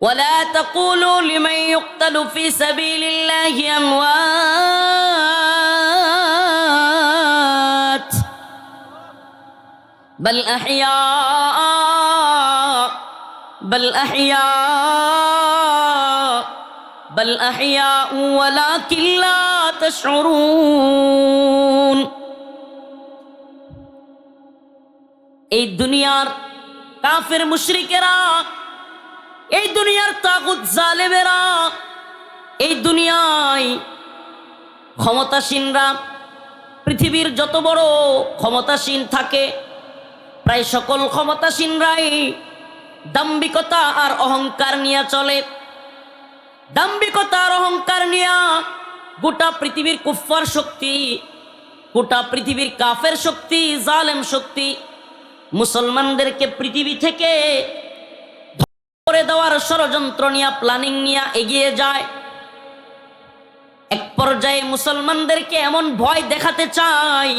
ولا تقولوا لمن يقتل في سبيل الله أموات بل أحياء بل أحياء ولكن لا تشعرون এই দুনিয়ার কাফের মুশরিকেরা, এই দুনিয়ার তাগুত জালেমেরা, এই দুনিয়ায় ক্ষমতাসীনরা, পৃথিবীর যত বড় ক্ষমতাসীন থাকে প্রায় সকল ক্ষমতাসীনরাই দাম্ভিকতা আর অহংকার নিয়ে চলে। দাম্ভিকতা আর অহংকার নিয়ে গোটা পৃথিবীর কুফফার শক্তি, গোটা পৃথিবীর কাফের শক্তি, জালেম শক্তি মুসলমানদেরকে পৃথিবী থেকে করে দেওয়ার ষড়যন্ত্র নিয়ে, প্ল্যানিং নিয়ে এগিয়ে যায়। এক পর্যায়ে মুসলমানদেরকে এমন ভয় দেখাতে চায়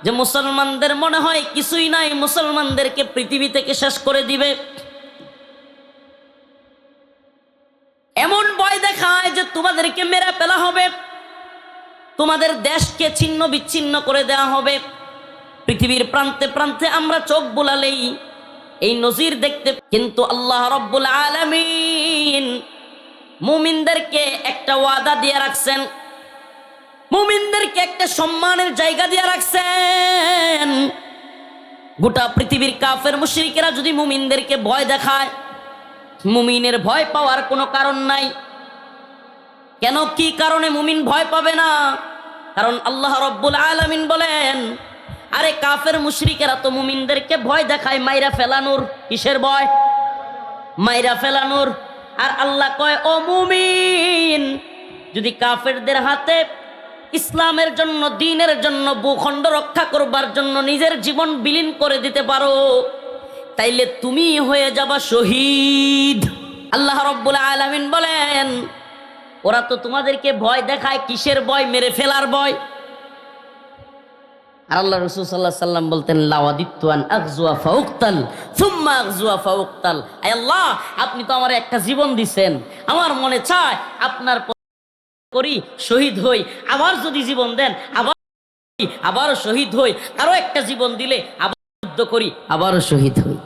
যে মুসলমানদের মনে হয় কিছুই নাই, মুসলমানদেরকে পৃথিবী থেকে শেষ করে দিবে। এমন ভয় দেখায় যে তোমাদেরকে মেরে ফেলা হবে, তোমাদের দেশকে ছিন্ন বিচ্ছিন্ন করে দেওয়া হবে। পৃথিবীর প্রান্তে প্রান্তে আমরা চোখ বুলালেই এই নজির দেখতে, কিন্তু আল্লাহ রাব্বুল আলামিন মুমিনদেরকে একটা ওয়াদা দিয়ে রাখছেন, মুমিনদেরকে একটা সম্মানের জায়গা দিয়ে রাখছেন। গোটা পৃথিবীর কাফের মুশরিকেরা যদি মুমিনদেরকে ভয় দেখায়, মুমিনের ভয় পাওয়ার কোনো কারণ নাই। কেন, কি কারণে মুমিন ভয় পাবে না? কারণ আল্লাহ রাব্বুল আলামিন বলেন, আরে কাফের মুশরিকেরা তো মুমিনদেরকে ভয় দেখায় মাইরা ফেলানোর। কিসের ভয়? মাইরা ফেলানোর। আর আল্লাহ কয়, ও মুমিন, যদি কাফেরদের হাতে ইসলামের জন্য, দ্বীনের জন্য, ভূখণ্ড রক্ষা করবার জন্য নিজের জীবন বিলীন করে দিতে পারো, তাইলে তুমি হয়ে যাবা শহীদ। আল্লাহ রাব্বুল আলামিন বলেন, ওরা তো তোমাদেরকে ভয় দেখায়, কিসের ভয়? মেরে ফেলার ভয়। আর আল্লাহ রাসূল সাল্লাল্লাহু আলাইহি ওয়াসাল্লাম বলতেন, লাওয়াদিত্তু আন আগজুয়া ফাউকতাল সুম্মা আগজুয়া ফাউকতাল। আয় আল্লাহ, আপনি তো আমার একটা জীবন দিবেন, আমার মনে চায় আপনার করি, শহীদ হই, আবার যদি জীবন দেন আবারও শহীদ হই, আরো একটা জীবন দিলে আবার যুদ্ধ করি, আবারও শহীদ হই।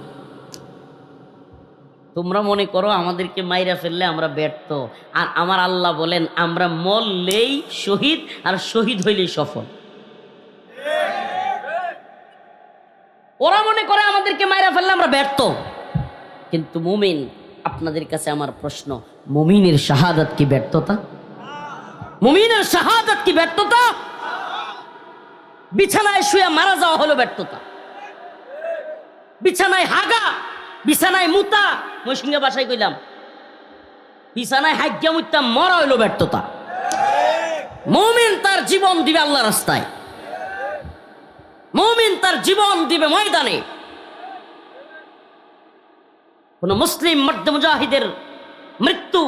তোমরা মনে করো আমাদেরকে মাইরা ফেললে আমরা ব্যর্থ, আর আমার আল্লাহ বলেন আমরা মরলেই শহীদ, আর শহীদ হইলেই সফল। ওরা মনে করে আমাদেরকে মাইরা ফেললে আমরা ব্যর্থ, কিন্তু মুমিন, আপনাদের কাছে আমার প্রশ্ন, মুমিনের শাহাদাত কি ব্যর্থতা? মুমিনের শাহাদাত কি ব্যর্থতা? বিছানায় শুয়ে মারা যাওয়া হলো ব্যর্থতা, বিছানায় হাগা, বিছানায় মুতা, ময়সিংহে বাসায় কইলাম, বিছানায় হাগ্যা মুতা মরা হইলো ব্যর্থতা। মুমিন তার জীবন দিবে আল্লাহর রাস্তায়, মুমিন তার জীবন দিবে ময়দানে। কোন মুসলিম মর্দে মুজাহিদের মৃত্যু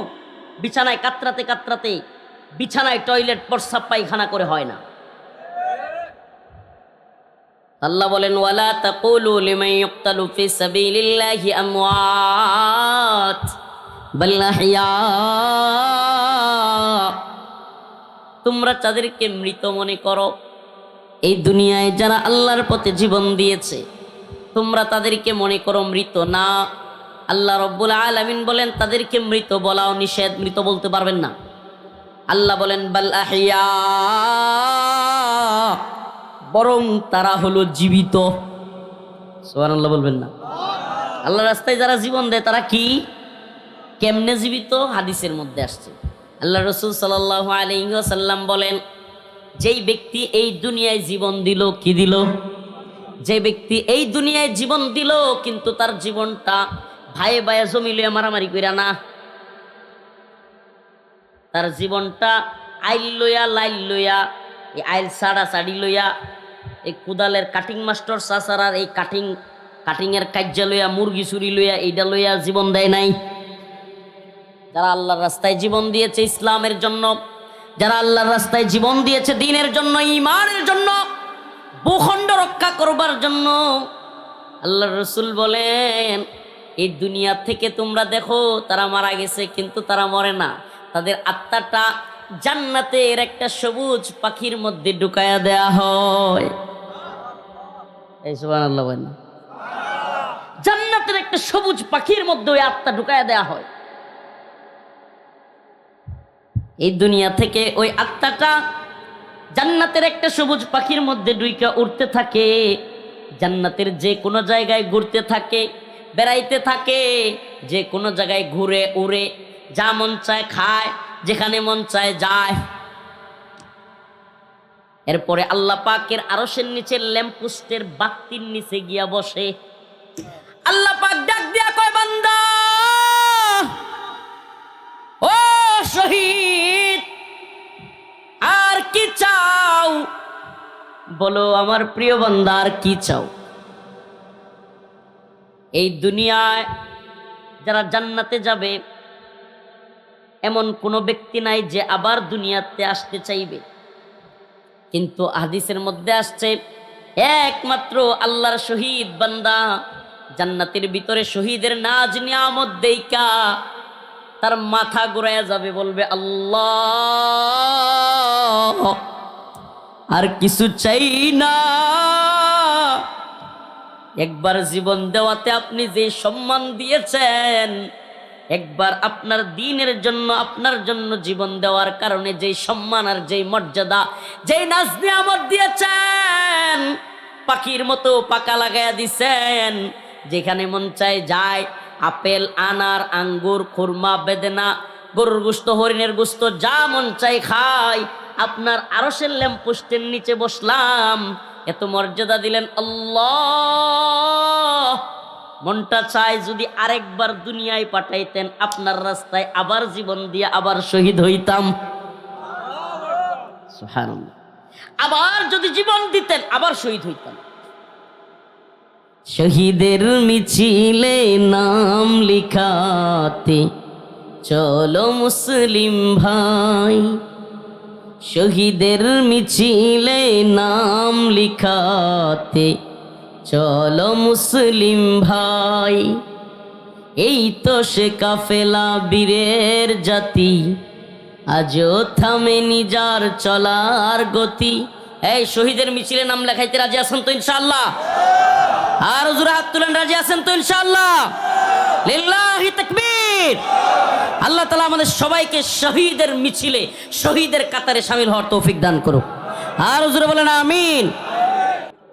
বিছানায় কাতরাতে কাতরাতে, বিছানায় টয়লেট প্রস্রাব পায়খানা করে হয় না। আল্লাহ বলেন, ওয়ালা তাকুলু লিমান ইউকতালু ফি সাবিলিল্লাহি আমওয়াত বাল আহইয়া। তোমরা তাদেরকে মৃত মনে করো, এই দুনিয়ায় যারা আল্লাহর পথে জীবন দিয়েছে তোমরা তাদেরকে মনে করো মৃত না। আল্লাহ রাব্বুল আলামিন বলেন তাদেরকে মৃত বলাও নিষেধ, মৃত বলতে পারবেন না। আল্লাহ বলেন বাল আহইয়া, বরং তারা হলো জীবিত। সুবহানাল্লাহ বলবেন না? আল্লাহর রাস্তায় যারা জীবন দেয় তারা কি, কেমনে জীবিত? হাদিসের মধ্যে আসছে। আল্লাহ রাসূল সাল্লাল্লাহু আলাইহি ওয়াসাল্লাম বলেন, যেই ব্যক্তি এই দুনিয়ায় জীবন দিল, কি দিল? যে ব্যক্তি এই দুনিয়ায় জীবন দিল কিন্তু তার জীবনটা ভাইয়ে ভাইয়ে জমি লইয়া মারামারি কইরা না, তার জীবনটা আইল লইয়া, লাইল লইয়া, এই আইল সাড়া সাড়ি লইয়া, এই কুদালের কাটিং মাস্টার চাচারার এই কাটিংয়ের কার্য লইয়া, মুরগি চুরি লইয়া, এইটা লইয়া জীবন দেয় নাই। যারা আল্লাহর রাস্তায় জীবন দিয়েছে ইসলামের জন্য, যারা আল্লাহর রাস্তায় জীবন দিয়েছে দ্বীনের জন্য, ঈমানের জন্য, ভূখণ্ড রক্ষা করবার জন্য, আল্লাহর রাসূল বলেন এই দুনিয়া থেকে তোমরা দেখো তারা মারা গেছে, কিন্তু তারা মরে না। তাদের আত্মাটা জান্নাতের একটা সবুজ পাখির মধ্যে ঢুকায়া দেয়া হয়। এই সুবহানাল্লাহ বলেন না? জান্নাতের একটা সবুজ পাখির মধ্যে ওই আত্মা ঢুকায়া দেয়া হয়। এই দুনিয়া থেকে ওই আত্মাটা জান্নাতের একটা সবুজ পাখির মধ্যে ঢুইকা উড়তে থাকে, জান্নাতের যে কোনো জায়গায় ঘুরতে থাকে, বেড়াইতে থাকে, যে কোনো জায়গায় ঘুরে উড়ে, যা মন চায় খায়, যেখানে মন চায় যায়। এরপরে আল্লাহ পাকের আরশের নিচে ল্যাম্পপোস্টের বাতির নিচে গিয়া বসে। আল্লাহ পাক ডাক দিয়া কয়, বান্দা ও শহীদ, আর কি চাও বলো আমার প্রিয় বান্দা, আর কি চাও? এই দুনিয়ায় যারা জান্নাতে যাবে এমন কোনো ব্যক্তি নাই যে আবার দুনিয়াতে আসতে চাইবে, কিন্তু হাদিসের মধ্যে আসছে একমাত্র আল্লাহর শহীদ বান্দা জান্নাতের ভিতরে শহীদের নাজ নিয়ামত দেইকা তার মাথা ঘুরাইয়া যাবে, বলবে আল্লাহ আর কিছু চাই না। একবার জীবন দেওয়াতে আপনি যে সম্মান দিয়েছেন, একবার আপনার দ্বীনের জন্য আপনার জন্য জীবন দেওয়ার কারণে যেই সম্মান আর যেই মর্যাদা, যেই নাজ নিয়ামত দিয়েছেন, পাখির মতো পাকা লাগাইয়া দিছেন, যেখানে মন চায় যায়, আপেল, আনার, আঙ্গুর, খুরমা, বেদেনা, গরুর গোশত, হরিণের গোশত, যা মন চাই খাই। আপনার আরশের ল্যাম্পপোস্টের নিচে বসলাম, এত মর্যাদা দিলেন আল্লাহ। মনটা চায় যদি আরেকবার দুনিয়ায় পাঠাইতেন, আপনার রাস্তায় আবার জীবন দিয়ে আবার শহীদ হইতাম। সুবহানাল্লাহ। আবার যদি জীবন দিতেন আবার শহীদ হইতাম। শহীদের মিছিলে নাম লিখাতে চলো মুসলিম ভাই, শহীদের মিছিলে নাম লিখাতে চলো মুসলিম ভাই। এই তো সে কাফেলা বীরের জাতি, আজও থামেনি যার চলার গতি। এই শহীদের মিছিলে নাম লেখাইতে রাজি আছেন তো ইনশাআল্লাহ? আর হুজুর হাত তুলেন, রাজি আছেন তো ইনশাআল্লাহ? লিল্লাহি তাকবীর। আল্লাহ তাআলা আমাদের সবাইকে শহীদের মিছিলে, শহীদের কাতারে শামিল হওয়ার তৌফিক দান করুক। আর হুজুর বলেন আমিন।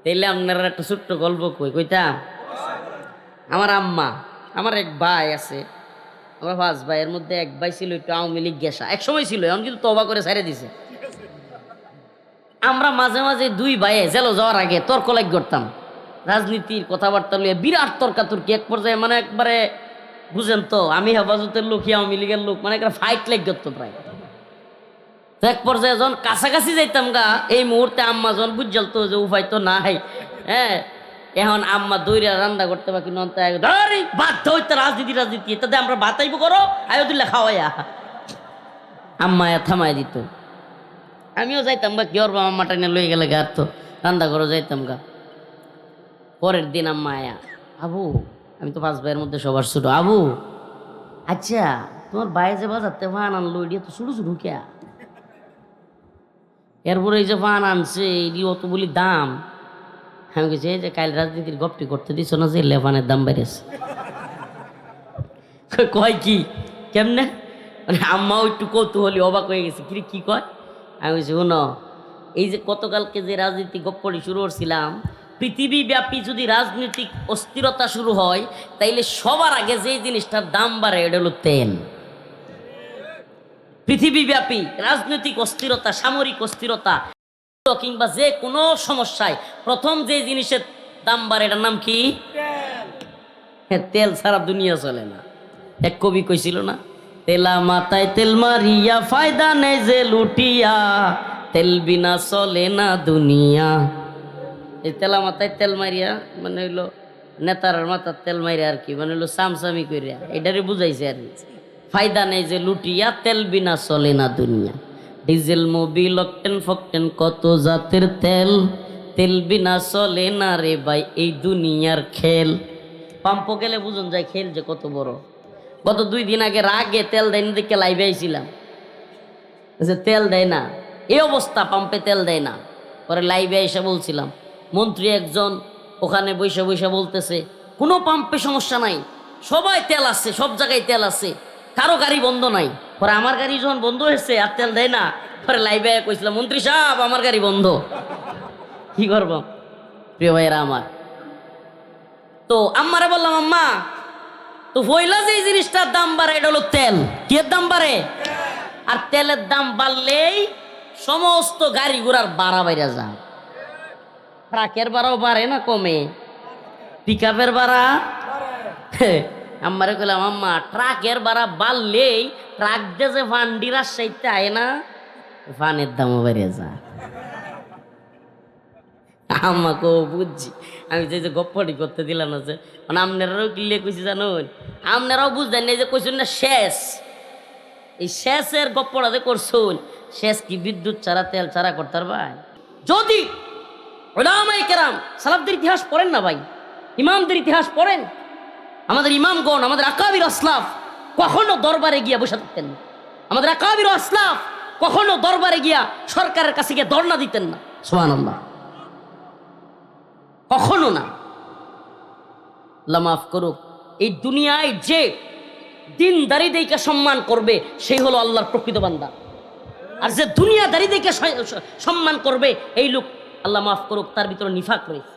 তাইলে আপনারা একটা ছোট্ট গল্প কইতাম। আমার আম্মা, আমার এক ভাই আছে, আমরা 5 ভাইয়ের মধ্যে এক ভাই ছিল একটু আওয়ামী লীগ গেসা, এক সময় ছিল, এখন কিন্তু তওবা করে ছেড়ে দিছে। আমরা মাঝে মাঝে 2 ভাইয়ে জেলে যাওয়ার আগে তর্ক লাগ করতাম, রাজনীতির কথাবার্তা লইয়া বিরাট তর্কাতর্কি। এক পর্যায়ে মানে একবারে বুঝেন তো, আমি হেফাজতের লোক, আওয়ামী লীগের লোক, মানে একটা ফাইট লাগ করতো প্রায়। তো এক পর্যায়ে যখন কাছাকাছি যাইতাম গা, এই মুহূর্তে আম্মা যখন বুঝল তো যে উপায় তো নাই, হ্যাঁ, এখন আম্মা দইরা রান্না করতে পারি বাধ্য হইতে রাজনীতি রাজনীতি, তাতে আমরা বাতাইব করো আয়োদুল্লাহ খাওয়াইয়া, আম্মা থামাই দিত। আমিও যাইতাম গা, কি করবো, আম্মা টাইনে লয়ে গেলে গা, তো রান্না করো যাইতাম গা। পরের দিন আম্মা আয়া, আবু, আমি তো 5 ভাইয়ের মধ্যে সবার ছোট, আবু আচ্ছা তোমার ভাই যে বাজারতে ফান আনলো এটি তো ছোটো ছোটো কে? এরপরে এই যে ফান আনছে এটি অত বলি দাম। আমি গেছি এই যে কাল রাজনীতির গপটি করতে দিছ না, যে লেফানের দাম বেড়েছে। কয় কি কেমনে? মানে আম্মাও একটু কৌতূহলী, অবাক হয়ে গেছে, কি কি কয়? আমি বলছি শোনো, এই যে গতকালকে যে রাজনীতি গপ্পটি শুরু করছিলাম, পৃথিবীব্যাপী যদি রাজনৈতিক অস্থিরতা শুরু হয়, তাইলে সবার আগে যে জিনিসটার দাম বাড়ে এটা হলো তেল। পৃথিবীব্যাপী রাজনৈতিক অস্থিরতা, সামরিক অস্থিরতা কিংবা যে কোনো সমস্যায় প্রথম যে জিনিসের দাম বাড়ে এটার নাম কি? তেল ছাড়া দুনিয়া চলে না। এক কবি কইছিল না, তেলা মাথায় তেল মারিয়া ফায়দা নেই যে লুটিয়া, তেল বিনা চলে না দুনিয়া। এই তেলা মাথায় তেল মারিয়া মানে হইলো নেতার মাথার তেল মারিয়া আর কি, মানে হইলো সামসামি করিয়া, এটারে বুঝাইছে আর কি। ফায়দা নেই যে লুটিয়া, তেল বিনা চলে না দুনিয়া। ডিজেল, মোবিল, অকটেন ফকটেন কত জাতের তেল, তেল বিনা চলে না রে ভাই এই দুনিয়ার খেল। পাম্প গেলে বুঝুন যায় খেল যে কত বড়। গত 2 দিন আগে রাগে তেল দেয়নি দেখে লাইভে আইছিলাম, তেল দেয় না, এই অবস্থা, পাম্পে তেল দেয় না। পরে লাইভে এসে বলছিলাম, মন্ত্রী একজন ওখানে বৈশা বৈশা বলতেছে কোনো পাম্পে সমস্যা নাই, সবাই তেল আছে, সব জায়গায় তেল আছে, কারো গাড়ি বন্ধ নাই। পরে আমার গাড়ি যখন বন্ধ হয়েছে আর তেল দেয় না, পরে লাইভে কইছিলাম, মন্ত্রী সাহেব আমার গাড়ি বন্ধ, কি করব? প্রিয় ভাইয়েরা আমার, তো আম্মারে বললাম, আম্মা তো হইলা যে এই জিনিসটার দাম বাড়ে, এটা হলো তেল। কি এর দাম বাড়ে? আর তেলের দাম বাড়লেই সমস্ত গাড়ি ঘোড়ার ভাড়া বাইরে যায়। ট্রাকের ভাড়াও বাড়ে না কমে? পিক আপের ভাড়া। আম্মারে কইলাম, আম্মা ট্রাকের ভাড়া বাড়লেই ট্রাক দিয়ে যে ফান্ডি রাজশাহীতে আয় না, ফানের দামও বেড়ে যায়। আম্মাকেও বুঝছি, আমি যে গপ্পটি করতে দিলাম না, যে মানে আপনারাও কিনলে কইছি জানুন, আপনারাও বুঝতেন না যে কইছেন না শেষ, এই শেষের গপ্পটা যে করছুন, শেষ কি বিদ্যুৎ ছাড়া তেল ছাড়া করতে ভাই? যদি উলামায়ে কেরাম সালাফদের ইতিহাস পড়েন না ভাই, ইমামদের ইতিহাস পড়েন, আমাদের ইমামগণ, আমাদের আকাবির আসলাফ কখনো দরবারে গিয়া বসে থাকতেন না। আমাদের আকাবির আসলাফ কখনো দরবারে গিয়া সরকারের কাছে গিয়ে ধর্ণা দিতেন না। সুবহানাল্লাহ, কখনো না। আল্লাহ মাফ করুক। এই দুনিয়ায় যে দিনদারি দেইকে সম্মান করবে সেই হলো আল্লাহর প্রকৃত বান্দা, আর যে দুনিয়াদারি দেইকে সম্মান করবে এই লোক, আল্লাহ মাফ করুক, তার ভিতরে নিফাক রয়েছে।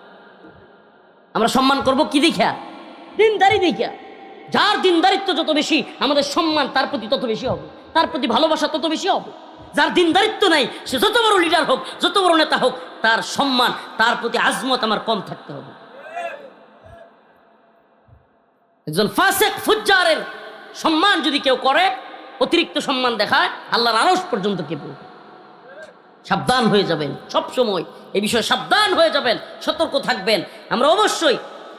আমরা সম্মান করব কি দেখা? দিনদারি দেখা। যার দিনদারিত্ব যত বেশি, আমাদের সম্মান তার প্রতি তত বেশি হবে, তার প্রতি ভালোবাসা তত বেশি হবে। যার দিনদারিত্ব নাই, সে যত বড় লিডার হোক, যত বড় নেতা হোক, তার সম্মান, তার প্রতি আজমত আমার কম থাকতে হবে। একজন ফাসিক ফুজ্জারের সম্মান যদি কেউ করে, অতিরিক্ত সম্মান দেখায়, আল্লাহর আরশ পর্যন্ত কেঁপে উঠবে। সাবধান হয়ে যাবেন, সব সময় এই বিষয়ে সাবধান হয়ে যাবেন, সতর্ক থাকবেন। আমরা অবশ্যই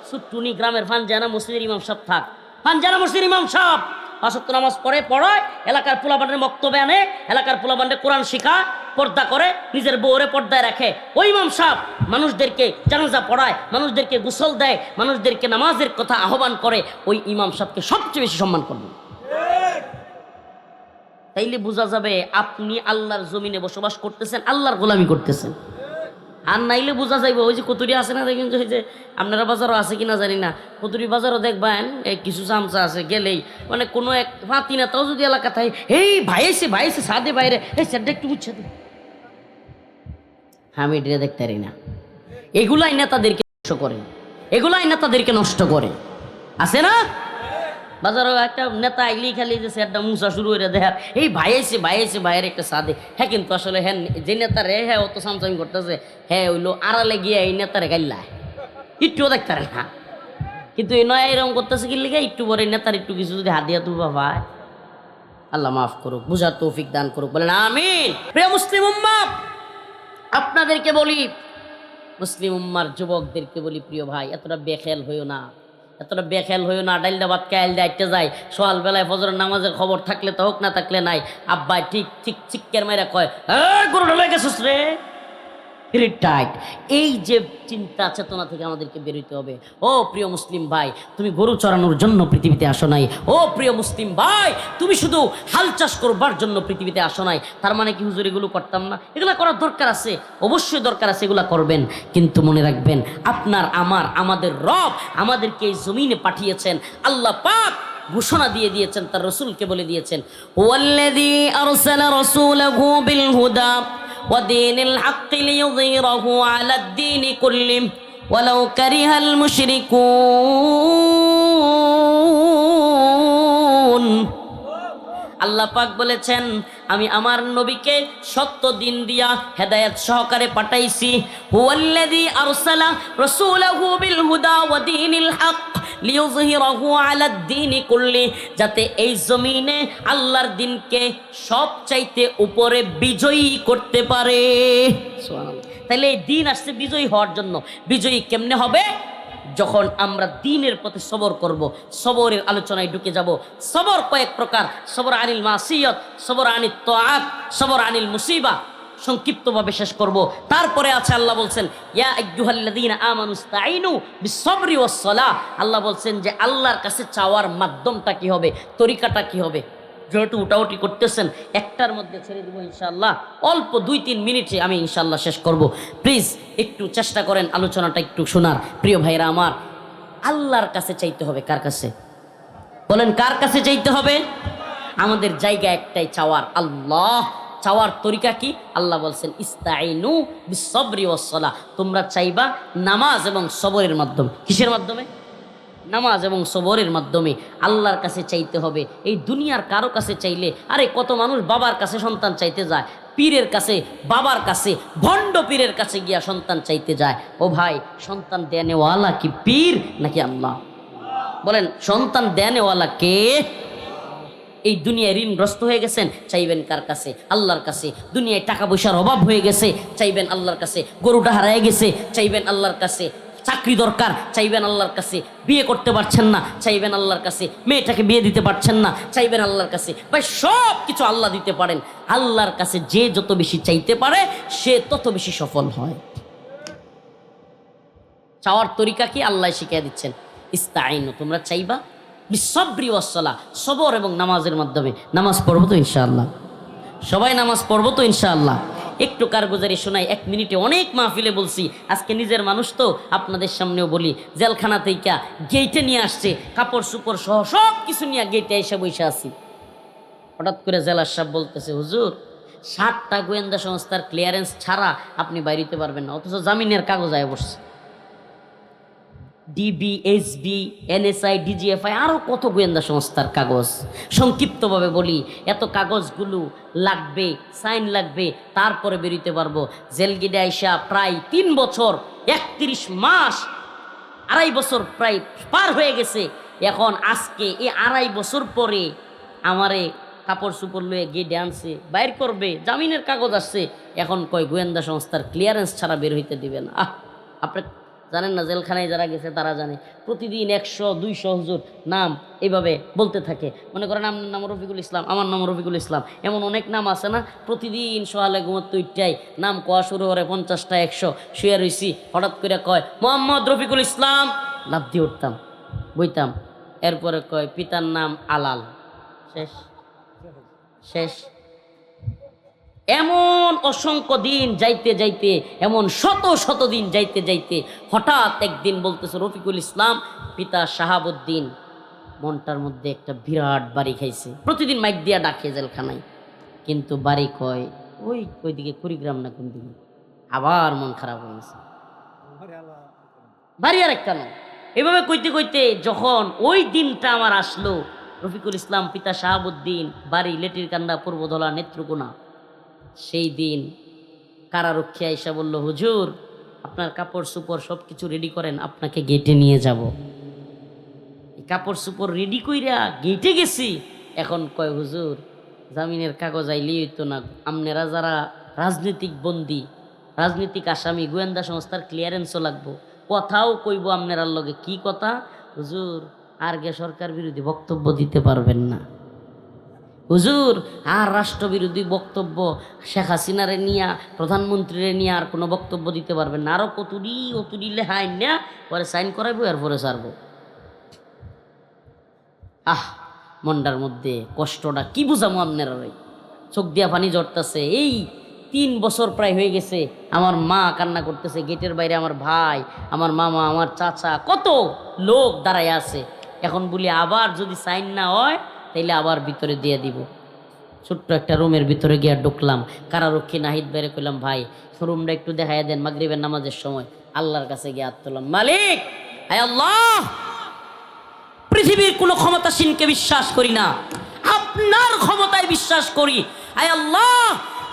সুট্টুনি গ্রামের ফানজানা মসজিদের ইমাম সাহেব থাক, ফানজানা মসজিদের ইমাম সাহেব 5 ওয়াক্ত নামাজ পড়ে, পড়ায়, এলাকার পোলাপানের বক্তব্য আনে, এলাকার পোলাপানকে কোরআন শিখায়, পর্দা করে, নিজের বউরে পর্দায় রাখে। ওই ইমাম সাহেব মানুষদেরকে জানাজা পড়ায়, মানুষদেরকে গোসল দেয়, মানুষদেরকে নামাজের কথা আহ্বান করে। ওই ইমাম সাহেবকে সবচেয়ে বেশি সম্মান করবেন। তাইলে বোঝা যাবে আপনি আল্লাহর জমিনে বসবাস করতেছেন, আল্লাহর গোলামি করতেছেন। আর নাইলে বোঝা যাইবে, ওই যে কতুরি আছে না, দেখবেন যে আপনারা বাজারও আছে কিনা জানি না, কতুরি বাজারও দেখবেন কিছু চামচা আছে, গেলেই মানে কোনো এক ফাঁতি না, তাও যদি এলাকা থাকে, এই ভাইয়েছে ভাইয়েছে সাদে বাইরে, এই স্যারটা একটু বুঝছে তো, আমি এটা দেখতে পারি না। এগুলাই নেতাদেরকে নষ্ট করে, এগুলাই নেতাদেরকে নষ্ট করে। আছে না বাজারও একটা নেতা আইলি খালি যে স্যারটা মুসা শুরু করে দেখার, এই ভাইয়েছে ভাইয়েছে ভাইয়ের একটা সাদে। হ্যাঁ, কিন্তু আসলে হ্যাঁ যে নেতারে হ্যাঁ অত সামসামি করতেছে, হ্যাঁ হইলো আড়ালে গিয়ে এই নেতারে গাইলা একটুও দেখতে পারে না। কিন্তু এই নয় এরকম করতেছে কি লিখে, একটু পরে নেতার একটু কিছু যদি হাত দিয়া তুলবা ভাই, আল্লাহ মাফ করুক, বুঝার তৌফিক দান করুক, বলেন আমিন। প্রিয় মুসলিম উম্মাহ, আপনাদেরকে বলি, মুসলিম উম্মার যুবকদেরকে বলি, প্রিয় ভাই, এতটা বেখেয়াল হইও না, এতটা বেখেয়াল হইও না। ডাইলদা ভাত কাইল দাইতে যায়, সকাল বেলায় ফজরের নামাজের খবর থাকলে তো হোক, না থাকলে নাই। আব্বাই ঠিক ঠিক চিক্কের মেয়েরা কয়, গরু ঢলে গেছিস রে, টাইট। এই যে চিন্তা চেতনা থেকে আমাদেরকে বেরোতে হবে। ও প্রিয় মুসলিম ভাই, তুমি গরু চড়ানোর জন্য পৃথিবীতে আসো নাই। ও প্রিয় মুসলিম ভাই, তুমি শুধু হাল চাষ করবার জন্য পৃথিবীতে আসো নাই। তার মানে কি হুজুর এগুলো করতাম না? এগুলো করার দরকার আছে, অবশ্যই দরকার আছে, এগুলো করবেন। কিন্তু মনে রাখবেন, আপনার আমাদের রব আমাদেরকে এই জমিনে পাঠিয়েছেন। আল্লাহ পাক ঘোষণা দিয়ে দিয়েছেন, তার রসুলকে বলে দিয়েছেন, ওয়াল্লাযী আরসালা রাসূলাহু বিল হুদা ودين الحق ليظهره على الدين كله ولو كره المشركون। আল্লাহ পাক বলেছেন, আমি আমার নবীকে সত্য দিন দিয়া হেদায়েত সহকারে পাঠাইছি। হুয়াল্লাযী আরসালা রাসূলাহু বিল হুদা ওয়া দীনিল হক লিইয়ুযহিরাহু আলাদ দীনি কুল্লি, যাতে এই জমিনে আল্লাহর দ্বীনকে সবচাইতে উপরে বিজয়ী করতে পারে। সুবহানাল্লাহ। তাহলে এই দিন আসছে বিজয়ী হওয়ার জন্য। বিজয়ী কেমনে হবে? যখন আমরা দ্বীনের প্রতি সবর করব। সবরের আলোচনায় ঢুকে যাব। সবর কয়েক প্রকার, সবর আনিল মাসিয়ত, সবর আনিল তাআত, সবর আনিল মুসিবা। সংক্ষিপ্তভাবে শেষ করব। তারপরে আছে আল্লাহ বলছেন ইয়া আইয়ুহাল্লাযীনা আমানুস্তাঈনু বিস-সাবরি ওয়াস-সালাহ। আল্লাহ বলছেন যে আল্লাহর কাছে চাওয়ার মাধ্যমটা কি হবে, তরিকাটা কি হবে। যেহেতু উটাউটি করতেছেন, একটার মধ্যে ছেড়ে দেবো ইনশাআল্লাহ। অল্প 2-3 মিনিটে আমি ইনশাআল্লাহ শেষ করব। প্লিজ একটু চেষ্টা করেন আলোচনাটা একটু শোনার। প্রিয় ভাইরা আমার, আল্লাহর কাছে চাইতে হবে। কার কাছে বলেন, কার কাছে চাইতে হবে? আমাদের জায়গা একটাই, চাওয়ার আল্লাহ। চাওয়ার তরিকা কি? আল্লাহ বলছেন ইস্তাঈনু বিস-সাবরি ওয়াস-সালাহ। তোমরা চাইবা নামাজ এবং সবরের মাধ্যমে। কিসের মাধ্যমে? নামাজ এবং সবরের মাধ্যমে আল্লাহর কাছে চাইতে হবে। এই দুনিয়ার কারো কাছে চাইলে, আরে কত মানুষ বাবার কাছে সন্তান চাইতে যায়, পীরের কাছে, বাবার কাছে, ভণ্ড পীরের কাছে গিয়া সন্তান চাইতে যায়। ও ভাই, সন্তান দেনেওয়ালা কি পীর নাকি আল্লাহ? বলেন, সন্তান দেনেওয়ালা কে? এই দুনিয়ায় ঋণগ্রস্ত হয়ে গেছেন, চাইবেন কার কাছে? আল্লাহর কাছে। দুনিয়ায় টাকা পয়সার অভাব হয়ে গেছে, চাইবেন আল্লাহর কাছে। গরুটা হারায় গেছে, চাইবেন আল্লাহর কাছে। চাকরি দরকার, চাইবেন আল্লাহর কাছে। বিয়ে করতে পারছেন না, চাইবেন আল্লাহর কাছে। মেয়েটাকে বিয়ে দিতে পারছেন না, চাইবেন আল্লাহর কাছে। ভাই, সব কিছু আল্লাহ দিতে পারেন। আল্লাহর কাছে যে যত বেশি চাইতে পারে সে তত বেশি সফল হয়। চাওয়ার তরিকা কি আল্লাহ শিখিয়ে দিচ্ছেন। ইস্তাঈনু, তোমরা চাইবা বিস-সাবরি ওয়াস-সালাহ, সবর এবং নামাজের মাধ্যমে। নামাজ পড়বো তো ইনশাআল্লাহ? সবাই নামাজ পড়বো তো ইনশাআল্লাহ? একটু কারগুজারি শোনাই, 1 মিনিটে। অনেক মাহফিলে বলছি, আজকে নিজের মানুষ তো আপনাদের সামনেও বলি। জেলখানা থেকে গেইটে নিয়ে আসছে, কাপড় চুপড় সহ সব কিছু নিয়ে গেইটে এসে বসে আছি। হঠাৎ করে জেলার সাহেব বলতেছে, হুজুর 7টা গোয়েন্দা সংস্থার ক্লিয়ারেন্স ছাড়া আপনি বাইরিতে পারবেন না, অথচ জামিনের কাগজ আয় বসছে। ডিবি, এসবি, এনএসআই, ডিজিএফআই, আরও কত গোয়েন্দা সংস্থার কাগজ। সংক্ষিপ্তভাবে বলি, এত কাগজগুলো লাগবে, সাইন লাগবে, তারপরে বেরোতে পারবো। জেলগিডে আইসা প্রায় 3 বছর 31 মাস, 2.5 বছর প্রায় পার হয়ে গেছে। এখন আজকে এই 2.5 বছর পরে আমারে কাপড় চুপড় লয়ে গেটে আনছে, বাইর করবে, জামিনের কাগজ আসছে। এখন কয় গোয়েন্দা সংস্থার ক্লিয়ারেন্স ছাড়া বের হইতে দিবে না। আপনি জানেন না, জেলখানায় যারা গেছে তারা জানে। প্রতিদিন 100-200 হুজুর নাম এইভাবে বলতে থাকে। মনে করেন আমার নাম রফিকুল ইসলাম, আমার নাম রফিকুল ইসলাম, এমন অনেক নাম আছে না। প্রতিদিন সকালে ঘুমোতে উঠটাই নাম কোয়া শুরু করে 50টা 100 শুয়ে রইছি। হঠাৎ করে কয় মোহাম্মদ রফিকুল ইসলাম, লাফ দিয়ে উঠতাম, বইতাম। এরপরে কয় পিতার নাম আলাল, শেষ শেষ। এমন অসংখ্য দিন যাইতে যাইতে, এমন শত শত দিন যাইতে যাইতে হঠাৎ একদিন বলতেছে রফিকুল ইসলাম, পিতা শাহাবুদ্দিন। মনটার মধ্যে একটা বিরাট বাড়ি খাইছে। প্রতিদিন মাইক দিয়া ডাকে জেলখানায়, কিন্তু বাড়ি কয় ওইদিকে কুড়িগ্রাম না কোন দিকে। আবার মন খারাপ হয়ে গেছে, বাড়ি আর একটা নয়। এভাবে কইতে কইতে যখন ওই দিনটা আমার আসলো, রফিকুল ইসলাম পিতা শাহাবুদ্দিন, বাড়ি লেটিরকান্দা, পূর্বধলা, নেত্রকোনা। সেই দিন কারারক্ষী আইসা বলল, হুজুর আপনার কাপড় চুপড় সব কিছু রেডি করেন, আপনাকে গেটে নিয়ে যাব। কাপড় চুপড় রেডি কইরা গেটে গেছি। এখন কয় হুজুর জামিনের কাগজ আইলেই হইতো না, আপনারা যারা রাজনৈতিক বন্দী, রাজনৈতিক আসামি, গোয়েন্দা সংস্থার ক্লিয়ারেন্সও লাগবো। কথাও কইব আপনার লগে। কি কথা? হুজুর আর গে সরকার বিরোধী বক্তব্য দিতে পারবেন না। হুজুর আর রাষ্ট্রবিরোধী বক্তব্য, শেখ হাসিনারে নিয়ে, প্রধানমন্ত্রীরে নিয়ে আর কোনো বক্তব্য দিতে পারবেন না। আরও অতুরি লেহাই না, পরে সাইন করাইবো, এরপরে ছাড়বো। মনটার মধ্যে কষ্টটা কি বুঝামো আপনারা, চোখ দিয়া পানি ঝরতেছে। এই 3 বছর প্রায় হয়ে গেছে। আমার মা কান্না করতেছে, গেটের বাইরে আমার ভাই, আমার মামা, আমার চাচা, কত লোক দাঁড়ায় আছে। এখন বলি আবার যদি সাইন না হয় তাইলে আবার ভিতরে দিয়ে দিব। ছোট্ট একটা রুমের ভিতরে গিয়ে ঢুকলাম। কারারক্ষী নাহিদ বাইরে কইলাম, ভাই রুমটা একটু দেখাই দেন, মাগরিবের নামাজের সময়। আল্লাহর কাছে গিয়ে হাত তুললাম, মালিক আয় আল্লাহ, পৃথিবীর কোনো ক্ষমতাসীনকে বিশ্বাস করি না, আপনার ক্ষমতায় বিশ্বাস করি। আয় আল্লাহ,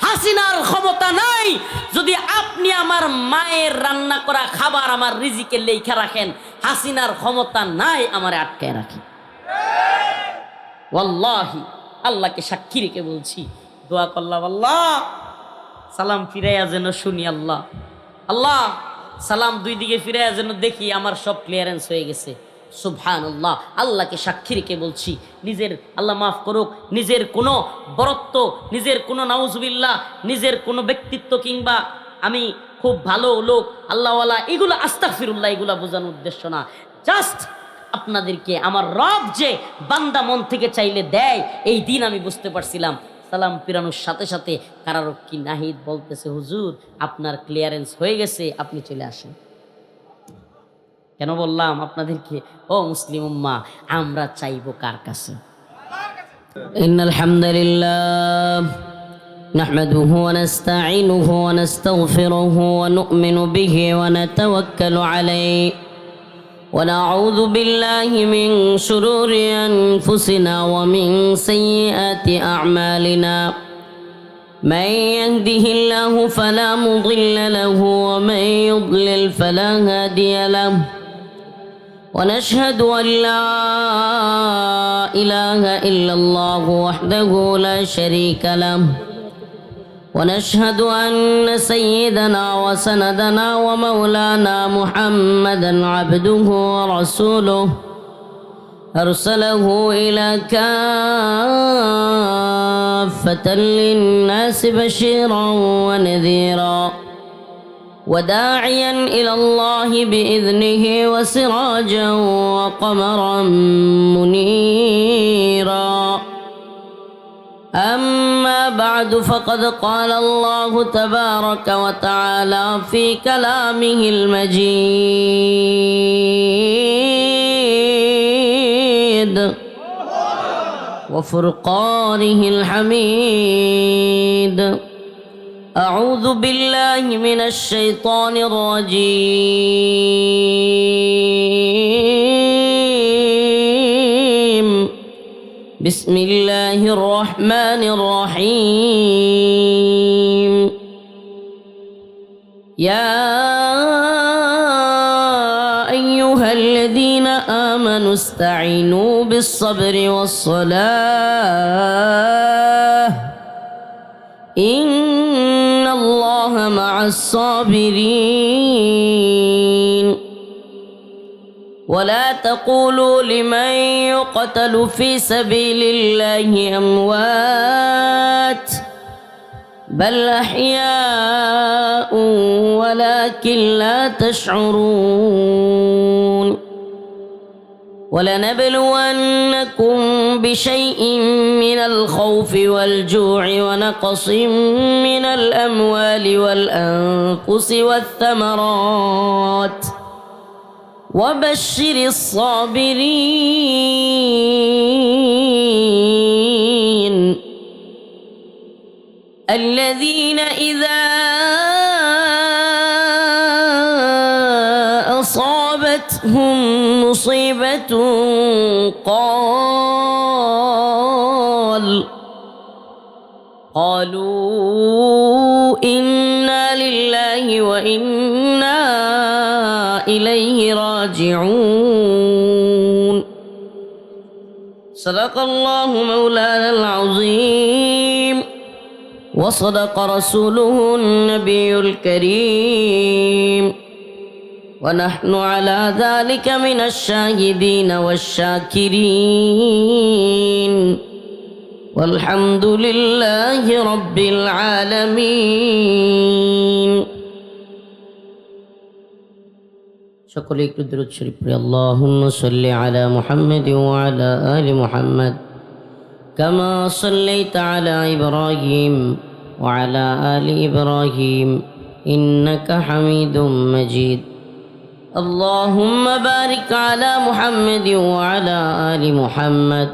হাসিনার ক্ষমতা নাই। যদি আপনি আমার মায়ের রান্না করা খাবার আমার রিজিকে লেখা রাখেন, হাসিনার ক্ষমতা নাই আমারে আটকায় রাখেন। ওয়াল্লাহি, আল্লাহকে সাক্ষী রেখে বলছি, দোয়া করলাম, আল্লাহ সালাম ফিরাইয়া যেন শুনি। আল্লাহ আল্লাহ সালাম 2 দিকে ফিরাইয়া যেন দেখি আমার সব ক্লিয়ারেন্স হয়ে গেছে। সুবহানাল্লাহ, আল্লাহকে সাক্ষী রেখে বলছি, নিজের আল্লাহ মাফ করুক, নিজের কোনো বরত্ব, নিজের কোনো নাউজুবিল্লাহ, নিজের কোনো ব্যক্তিত্ব কিংবা আমি খুব ভালো লোক আল্লাহওয়ালা, এগুলো আস্তাগফিরুল্লাহ, এগুলো বোঝানোর উদ্দেশ্য না। জাস্ট আপনাদেরকে আমার রব যে বান্দা মন থেকে চাইলে দেয়, এই দিন আমি বুঝতে পারছিলাম। সালাম ফিরানোর সাথে সাথে কারারক্ষী নাহিদ বলতেছে, হুজুর আপনার ক্লিয়ারেন্স হয়ে গেছে, আপনি চলে আসেন। কেন বললাম আপনাদেরকে, ও মুসলিম উম্মাহ, আমরা চাইবো কার কাছে? ইন্নাল হামদুলিল্লাহ নাহমাদুহু ওয়া নাস্তাঈনুহু ওয়া নাস্তাগফিরুহু ওয়া নু'মিনু বিহি ওয়া নাতাওয়াক্কালু আলাইহি ওয়া নাউযু বিল্লাহি মিন শুরুরি আনফুসিনা ওয়া মিন সাইয়্যাতি আ'মালিনা। من يهده الله فلا مضل له ومن يضلل فلا هادي له ونشهد أن لا إله إلا الله وحده لا شريك له ونشهد أن سيدنا وسندنا ومولانا محمدا عبده ورسوله أرسله إلى كافة للناس بشيرا ونذيرا وداعيا إلى الله بإذنه وسراجا وقمرا منيرا. أما بعد فقد قال الله تبارك وتعالى في كلامه المجيد وفرقانه الحميد. أعوذ بالله من الشيطان الرجيم. بسم الله الرحمن الرحيم. يا أيها الذين آمنوا استعينوا بالصبر والصلاة إن الله مع الصابرين. ولا تقولوا لمن يقتل في سبيل الله أموات بل أحياء ولكن لا تشعرون. ولنبلونكم بشيء من الخوف والجوع ونقص من الأموال والأنفس والثمرات وبشر الصابرين الذين إذا أصابتهم مصيبة قالوا إنا لله وإنا إليه راجعون. صدق الله مولانا العظيم وصدق رسوله النبي الكريم ونحن على ذلك من الشاهدين والشاكرين والحمد لله رب العالمين. সকলে একটু দরুদ শরীফ পড়ি। আল্লাহুম্মা সাল্লি আলা মুহাম্মাদ ওয়া আলা আলি মুহাম্মাদ কামা সাল্লাইতা আলা ইব্রাহিম ওয়া আলা আলি ইব্রাহিম ইন্নাকা হামিদুম মাজিদ। আল্লাহুম্মা বারিক আলা মুহাম্মাদ ওয়া আলা আলি মুহাম্মাদ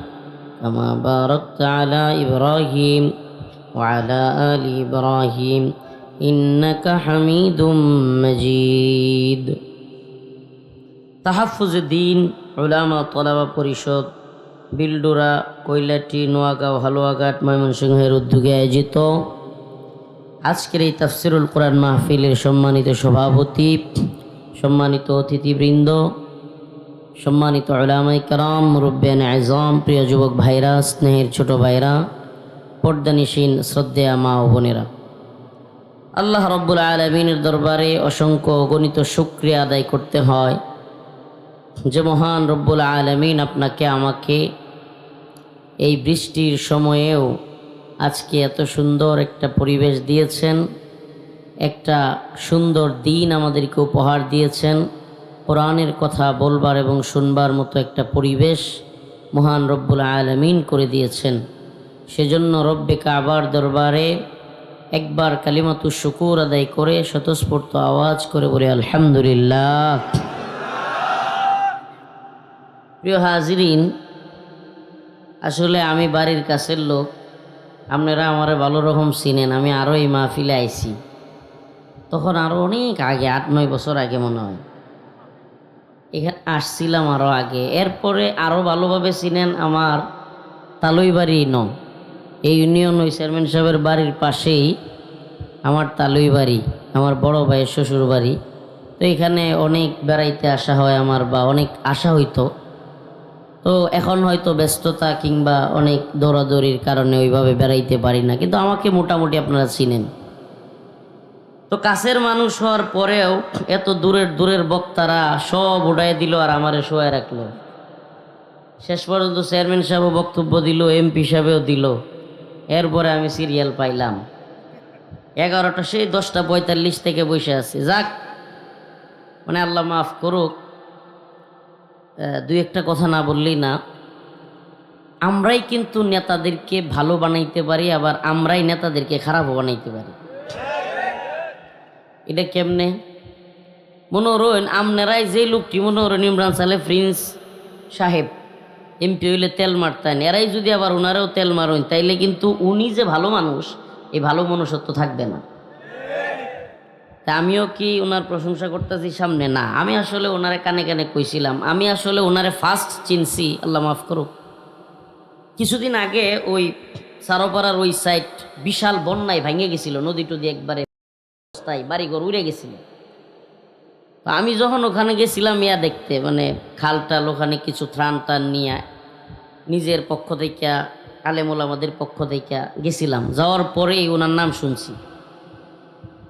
কামা বারাকতা আলা ইব্রাহিম ওয়া আলা আলি ইব্রাহিম ইন্নাকা হামিদুম মাজিদ। তাহাফুজউদ্দিন উলামা তলাবা পরিষদ বিলডোরা, কৈলাটি, নোয়াগাঁও, হালুয়াঘাট, ময়মনসিংহের উদ্যোগে আয়োজিত আজকের এই তাফসিরুল কোরআন মাহফিলের সম্মানিত সভাপতি, সম্মানিত অতিথিবৃন্দ, সম্মানিত উলামায়ে কেরাম, মুরব্বিয়ান আযম, প্রিয় যুবক ভাইরা, স্নেহের ছোট ভাইরা, পর্দানিশীন শ্রদ্ধেয়া মা ও বোনেরা, আল্লাহ রাব্বুল আলামিনের দরবারে অসংখ্য অগণিত শুকরিয়া আদায় করতে হয়। যে মহান রব্বুল আলামিন আপনাকে আমাকে এই বৃষ্টির সময়েও আজকে এত সুন্দর একটা পরিবেশ দিয়েছেন, একটা সুন্দর দিন আমাদেরকে উপহার দিয়েছেন, কোরআনের কথা বলবার এবং শুনবার মতো একটা পরিবেশ মহান রব্বুল আলামিন করে দিয়েছেন। সেজন্য রব্বে কাবার দরবারে একবার কালিমাতু শুকুর আদায় করে স্বতঃস্ফূর্ত আওয়াজ করে বলে আলহামদুলিল্লাহ। প্রিয় হাজিরিন, আসলে আমি বাড়ির কাছের লোক, আপনারা আমারে ভালো রকম চিনেন। আমি আরও এই মাহফিলে আইছি তখন আরও অনেক আগে, 8-9 বছর আগে মনে হয় এখানে আসছিলাম আরও আগে। এরপরে আরও ভালোভাবে চিনেন আমার তালুইবাড়ি এই ইউনিয়ন ওই চেয়ারম্যান সাহেবের বাড়ির পাশেই আমার তালুইবাড়ি, আমার বড় ভাইয়ের শ্বশুর বাড়ি। তো এখানে অনেক বেড়াইতে আসা হয় আমার, বা অনেক আসা হইতো। তো এখন হয়তো ব্যস্ততা কিংবা অনেক দৌড়াদৌড়ির কারণে ওইভাবে বেড়াইতে পারি না, কিন্তু আমাকে মোটামুটি আপনারা চিনেন। তো কাছের মানুষ হওয়ার পরেও এত দূরের বক্তারা সব উড়াই দিল আর আমারে শোয়ায় রাখলো। শেষ পর্যন্ত চেয়ারম্যান সাহেবও বক্তব্য দিল, এমপি সাহেবও দিল। এরপরে আমি সিরিয়াল পাইলাম 11টা, সেই 10:45 থেকে বসে আছি। যাক, মানে আল্লাহ মাফ করুক, দুই একটা কথা না বললেই না। আমরাই কিন্তু নেতাদেরকে ভালো বানাইতে পারি, আবার আমরাই নেতাদেরকে খারাপও বানাইতে পারি। এটা কেমনে? মনে করেন আপনারাই যে লোকটি, মনে করেন ইমরান সালে প্রিন্স সাহেব এমপি হইলে তেল মারতেন, এরাই যদি আবার ওনারাও তেল মারেন, তাইলে কিন্তু উনি যে ভালো মানুষ, এই ভালো মনুষ্যত্ব থাকবে না। তা আমিও কি ওনার প্রশংসা করতেছি সামনে? না, আমি আসলে ওনারে কানে কানে কইছিলাম। আমি আসলে ওনারে ফার্স্ট চিনছি, আল্লাহ মাফ করুক, কিছুদিন আগে ওই সারোপাড়ার ওই সাইড বিশাল বন্যায় ভেঙে গেছিল, নদী টদি একবারে বাড়িঘর উড়ে গেছিল। তো আমি যখন ওখানে গেছিলাম ইয়া দেখতে, মানে খাল টাল, ওখানে কিছু ত্রাণ টান নিয়ে নিজের পক্ষ থেকে, আলেমুল আমাদের পক্ষ থেকে গেছিলাম। যাওয়ার পরেই ওনার নাম শুনছি।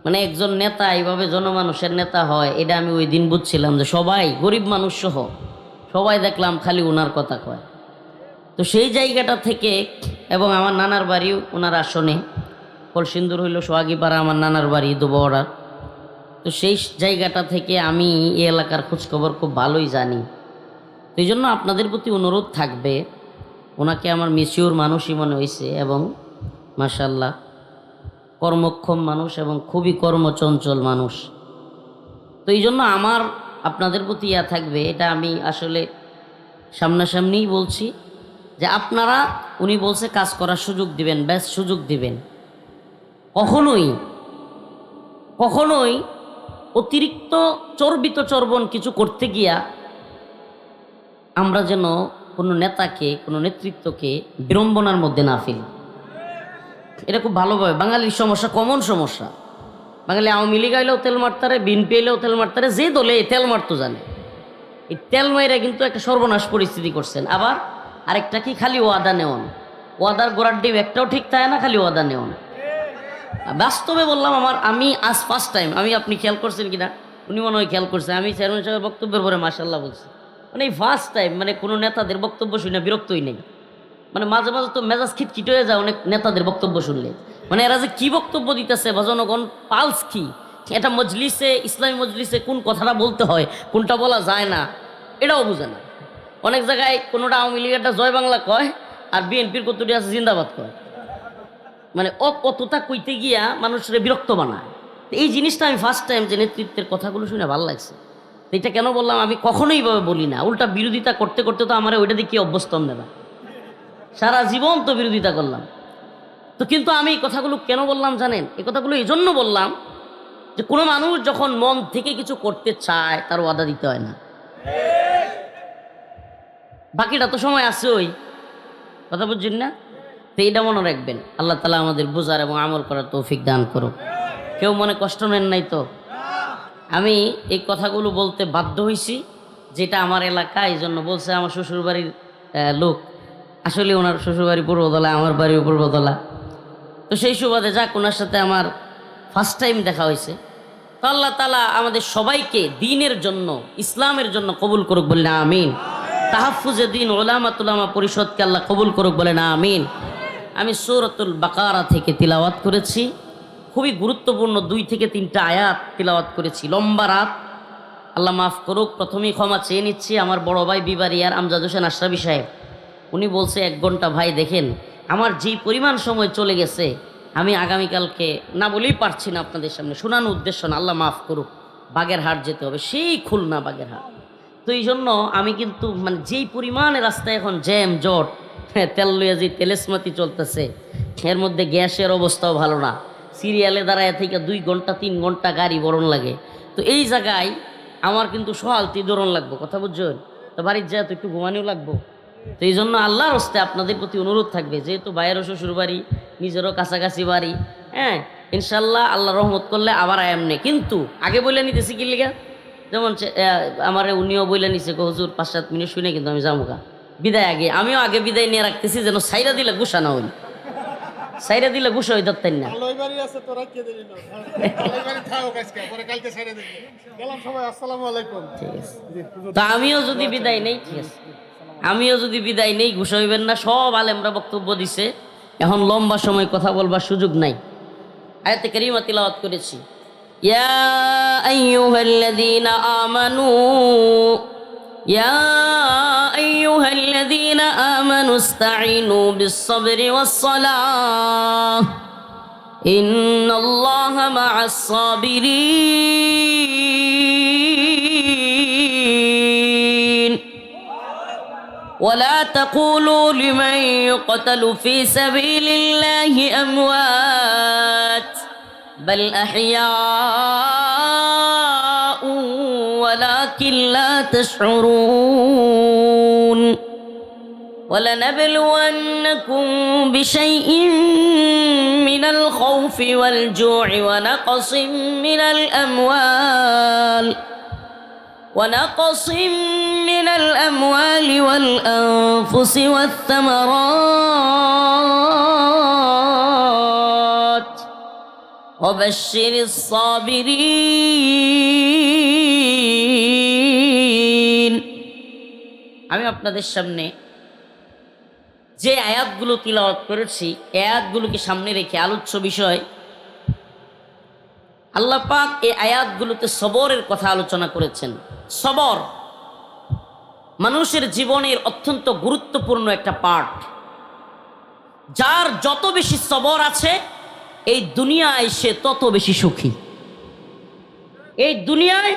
মানে একজন নেতা এইভাবে জনমানুষের নেতা হয়, এটা আমি ওই দিন বুঝছিলাম, যে সবাই গরিব মানুষ সহ সবাই দেখলাম খালি ওনার কথা কয়। তো সেই জায়গাটা থেকে, এবং আমার নানার বাড়িও ওনার আসনে, কলসিন্দুর হইল সোহাগীপাড়া আমার নানার বাড়ি দুবড়া। তো সেই জায়গাটা থেকে আমি এই এলাকার খোঁজখবর খুব ভালোই জানি। তো এই জন্য আপনাদের প্রতি অনুরোধ থাকবে, ওনাকে আমার মিসিউর মানুষই মনে হয়েছে, এবং মাশাআল্লাহ কর্মক্ষম মানুষ এবং খুবই কর্মচঞ্চল মানুষ। তো এই জন্য আমার আপনাদের প্রতি ইয়া থাকবে, এটা আমি আসলে সামনাসামনিই বলছি, যে আপনারা, উনি বলছে কাজ করার সুযোগ দিবেন, ব্যাস সুযোগ দিবেন। কখনোই অতিরিক্ত চর্বিত চর্বণ কিছু করতে গিয়া আমরা যেন কোনো নেতাকে, কোনো নেতৃত্বকে বিড়ম্বনার মধ্যে না ফেলি। এটা খুব ভালোভাবে বাঙালির সমস্যা, কমন সমস্যা। বাঙালি আওয়ামী লীগ আইলেও তেল মারতারে, বিএনপি এলেও তেল মারতারে, যে দলে তেল মারতো জানে। এই তেল মাইরা কিন্তু একটা সর্বনাশ পরিস্থিতি করছেন। আবার আরেকটা কি, খালি ওয়াদা নেওয়ান, ওয়াদার গোড়ার ডিম একটাও ঠিক থাকে না, খালি ওয়াদা নেওয়ান। বাস্তবে বললাম, আমি আজ ফার্স্ট টাইম, আপনি খেয়াল করছেন কিনা, উনি মনে হয় খেয়াল করছেন, আমি চেয়ারম্যান সাহেবের বক্তব্যের পরে মাশাআল্লাহ বলছি, মানে এই ফার্স্ট টাইম, মানে কোনো নেতাদের বক্তব্য শুনে বিরক্তই নেই। মানে মাঝে মাঝে তো মেজাজ খিটখিট হয়ে যায় অনেক নেতাদের বক্তব্য শুনলে, মানে এরা যে কী বক্তব্য দিতেছে বা জনগণ পালস কি, এটা মজলিসে, ইসলামী মজলিসে কোন কথাটা বলতে হয়, কোনটা বলা যায় না, এটাও বুঝে না। অনেক জায়গায় কোনোটা আওয়ামী লীগেরটা জয় বাংলা কয়, আর বিএনপির কতটি আছে জিন্দাবাদ কয়। মানে অতটা কইতে গিয়া মানুষের বিরক্ত বানায়। এই জিনিসটা আমি ফার্স্ট টাইম, যে নেতৃত্বের কথাগুলো শুনে ভালো লাগছে। তো এটা কেন বললাম, আমি কখনোই এইভাবে বলি না, উল্টা বিরোধিতা করতে করতে তো আমার ওইটা দিয়ে কি অভ্যস্তম দেবা, সারা জীবন তো বিরোধিতা করলাম। তো কিন্তু আমি এই কথাগুলো কেন বললাম জানেন? এই কথাগুলো এই জন্য বললাম, যে কোনো মানুষ যখন মন থেকে কিছু করতে চায়, তার ওয়াদা দিতে হয় না। বাকিটা তো সময় আছে, ওই কথা বুঝছেন না? তো এইটা মনে রাখবেন। আল্লাহ তাআলা আমাদের বোঝার এবং আমল করার তৌফিক দান করুক। কেউ মনে কষ্ট নেন নাই তো? আমি এই কথাগুলো বলতে বাধ্য হয়েছি, যেটা আমার এলাকা, এই জন্য বলছে আমার শ্বশুরবাড়ির লোক। আসলে ওনার শ্বশুরবাড়ি পূর্বতলা, আমার বাড়িও পূর্বতলা। তো সেই সুবাদে যাক, ওনার সাথে আমার ফার্স্ট টাইম দেখা হয়েছে। তো আল্লাহ তাআলা আমাদের সবাইকে দ্বীনের জন্য, ইসলামের জন্য কবুল করুক, বলেন আমিন। তাহাফুজে দ্বীন উলামা তুলামা পরিষদকে আল্লাহ কবুল করুক, বলেন আমিন। আমি সূরাতুল বাকারা থেকে তিলাওয়াত করেছি, খুবই গুরুত্বপূর্ণ 2 থেকে 3টা আয়াত তিলাওয়াত করেছি, লম্বা রাত, আল্লাহ মাফ করুক। প্রথমেই ক্ষমা চেয়ে নিচ্ছি আমার বড় ভাই বিবারিয়ার আমজাদ হোসেন আশরাফি সাহেব, উনি বলছে 1 ঘন্টা। ভাই দেখেন আমার যেই পরিমাণ সময় চলে গেছে, আমি আগামীকালকে না বলেই পারছি না আপনাদের সামনে, শোনানোর উদ্দেশ্য না, আল্লাহ মাফ করুক। বাগেরহাট যেতে হবে, সেই খুলনা বাগেরহাট। তো এই জন্য আমি কিন্তু মানে যেই পরিমাণে রাস্তায় এখন জ্যাম জট, তেল লইয়া যে তেলেসমাতি চলতেছে, এর মধ্যে গ্যাসের অবস্থাও ভালো না, সিরিয়ালে দাঁড়ায় থেকে 2 ঘন্টা 3 ঘন্টা গাড়ি বরণ লাগে। তো এই জায়গায় আমার কিন্তু সহালতি দৌড়ন লাগবো, কথা বুঝছেন? তো বাড়ির যায় তো একটু ঘুমানিও লাগবো। তো এই জন্য আল্লাহর হস্তে আপনাদের প্রতি অনুরোধ থাকবে, যেহেতু ভাইয়েরও শ্বশুর বাড়ি, নিজেরও কাছাকাছি বাড়ি, হ্যাঁ ইনশাল্লাহ আল্লাহ রহমত করলে আবার আয়ামনে, কিন্তু আগে বলে নিতেছি কি লিগা, যেমন আমার উনিও বলে নিছে হুজুর 5-7 মিনিট শুনে কিন্তু আমি যাবো বিদায় আগে, আমিও আগে বিদায় নিয়ে রাখতেছি, যেন সাইরা দিলে গুসা না হইল, সাইরা দিলে গুসা হই ধরতেন না। তা আমিও যদি বিদায় নেই, ঠিক আছে, আমিও যদি বিদায় নেই, গুসা হইবেন না। সব আলেমরা বক্তব্য দিছে, এখন লম্বা সময় কথা বলবার সুযোগ নাই। আয়াতে কারিমা তিলাওয়াত করেছি, ইয়া আইয়ুহাল্লাযীনা আমানু, ইয়া আইয়ুহাল্লাযীনা আমানু ইসতাঈনু বিস-সাবরি ওয়াস-সালাহ ইন্নাল্লাহা মা'আস-সাবিরিন ولا تقولوا لمن يقتل في سبيل الله أموات بل أحياء ولكن لا تشعرون ولنبلونكم بشيء من الخوف والجوع ونقص من الأموال والأنفس والثمرات وبشر الصابرين। আমি আপনাদের সামনে যে আয়াতগুলো তিলাওয়াত করেছি, আয়াতগুলোকে সামনে রেখে আলোচ্য বিষয়, আল্লাহ পাক এই আয়াতগুলোতে সবরের কথা আলোচনা করেছেন। সবর মানুষের জীবনের অত্যন্ত গুরুত্বপূর্ণ একটা পার্ট। যার যত বেশি সবর আছে এই দুনিয়ায় সে তত বেশি সুখী। এই দুনিয়ায়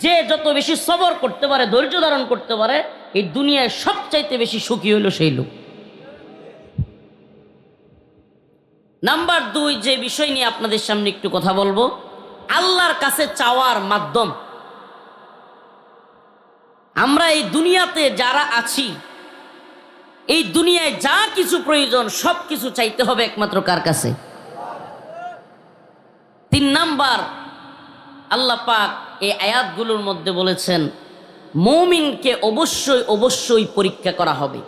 যে যত বেশি সবর করতে পারে, ধৈর্য ধারণ করতে পারে, এই দুনিয়ায় সবচাইতে বেশি সুখী হইল সেই লোক। নাম্বার 2, যে বিষয় নিয়ে আপনাদের সামনে একটু কথা বলবো, আল্লাহর কাছে চাওয়ার মাধ্যম। আমরা এই দুনিয়াতে যারা আছি, এই দুনিয়ায় যা কিছু প্রয়োজন সব কিছু চাইতে হবে একমাত্র কার কাছে? 3 নাম্বার, আল্লাহ পাক এই আয়াতগুলোর মধ্যে বলেছেন মুমিনকে অবশ্যই অবশ্যই পরীক্ষা করা হবে।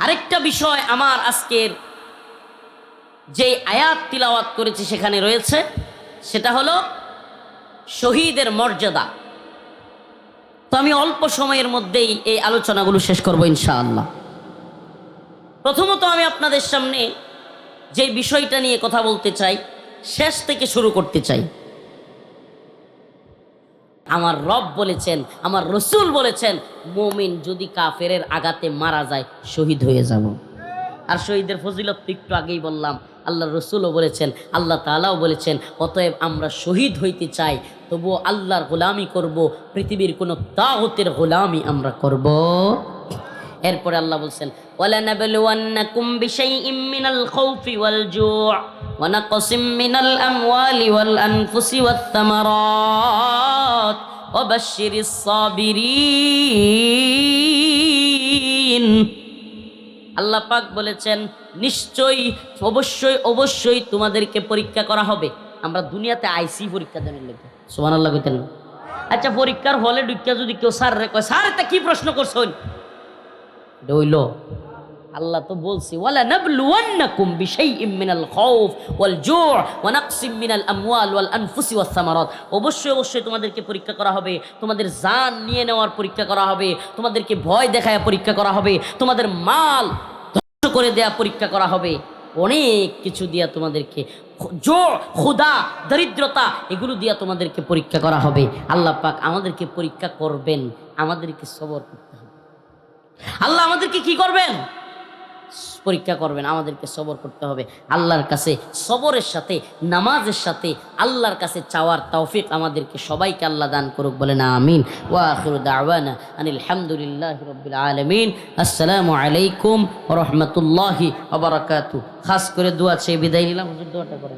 আরেকটা বিষয় আমার আজকের যে আয়াত তিলাওয়াত করেছি সেখানে রয়েছে, সেটা হলো শহীদের মর্যাদা। তো আমি অল্প সময়ের মধ্যেই এই আলোচনাগুলো শেষ করব ইনশাআল্লাহ। প্রথমত আমি আপনাদের সামনে যে বিষয়টা নিয়ে কথা বলতে চাই, শেষ থেকে শুরু করতে চাই। আমার রব বলেছেন, আমার রসুল বলেছেন, মুমিন যদি কাফেরের আঘাতে মারা যায় শহীদ হয়ে যাব। আর শহীদের ফজিলত তো একটু আগেই বললাম, আল্লাহ রসুলও বলেছেন, আল্লাহ তাআলাও বলেছেন। অতএব আমরা শহীদ হইতে চাই, তবুও আল্লাহর গোলামি করব, পৃথিবীর কোনো তাগুতের গোলামি আমরা করব। এরপরে আল্লাহ বলছেন, ওয়ালানাবলুওয়ান্নাকুম বিশাইইম মিনাল খাউফি ওয়াল জুউ ওয়া নাকসিম মিনাল আমওয়ালি ওয়াল আনফুসি ওয়াত তামারাত ওয়া বাশশিরিস সাবিরিন। আল্লাহ পাক বলেছেন, নিশ্চয়ই অবশ্যই অবশ্যই তোমাদেরকে পরীক্ষা করা হবে। আমরা দুনিয়াতে আইসি পরীক্ষা দেওয়ার লাগে, সুবহানাল্লাহ কইতেন। আচ্ছা, পরীক্ষার হলে ঢুকিয়া যদি কেউ স্যার রে কয়, স্যার এটা কি প্রশ্ন করছেন, এটা হইল আল্লাহ তো বলছে ওয়ালা নাবলুওয়ান্নাকুম বিশাইইম মিনাল খাউফ ওয়াল জু' ওয়া নাকসিম মিনাল আমওয়াল ওয়াল আনফুসি ওয়াস সামারাত। অবশ্যই অবশ্যই তোমাদেরকে পরীক্ষা করা হবে, তোমাদের জান নিয়ে নেওয়ার পরীক্ষা করা হবে, তোমাদেরকে ভয় দেখায় পরীক্ষা করা হবে, তোমাদের মাল ধ্বংস করে দেয়া পরীক্ষা করা হবে, অনেক কিছু দিয়া তোমাদেরকে জোর ক্ষুধা দরিদ্রতা এগুলো দিয়া তোমাদেরকে পরীক্ষা করা হবে। আল্লাহ পাক আমাদেরকে পরীক্ষা করবেন, আমাদেরকে সবর করতে হবে। আল্লাহ আমাদেরকে কি করবেন? পরীক্ষা করবেন, আমাদেরকে সবর করতে হবে। আল্লাহর কাছে সবরের সাথে নামাজের সাথে আল্লাহর কাছে চাওয়ার তৌফিক আমাদেরকে সবাইকে আল্লাহ দান করুক, বলেন আমিন। ওয়া আখিরু দাওয়ানা আনিল হামদুলিল্লাহি রাব্বিল আলামিন। আসসালামু আলাইকুম ওয়া রাহমাতুল্লাহি ওয়া বারাকাতুহু। খাস করে দোয়া চেয়ে বিদায় নিলাম, হুজুর দোয়াটা করেন।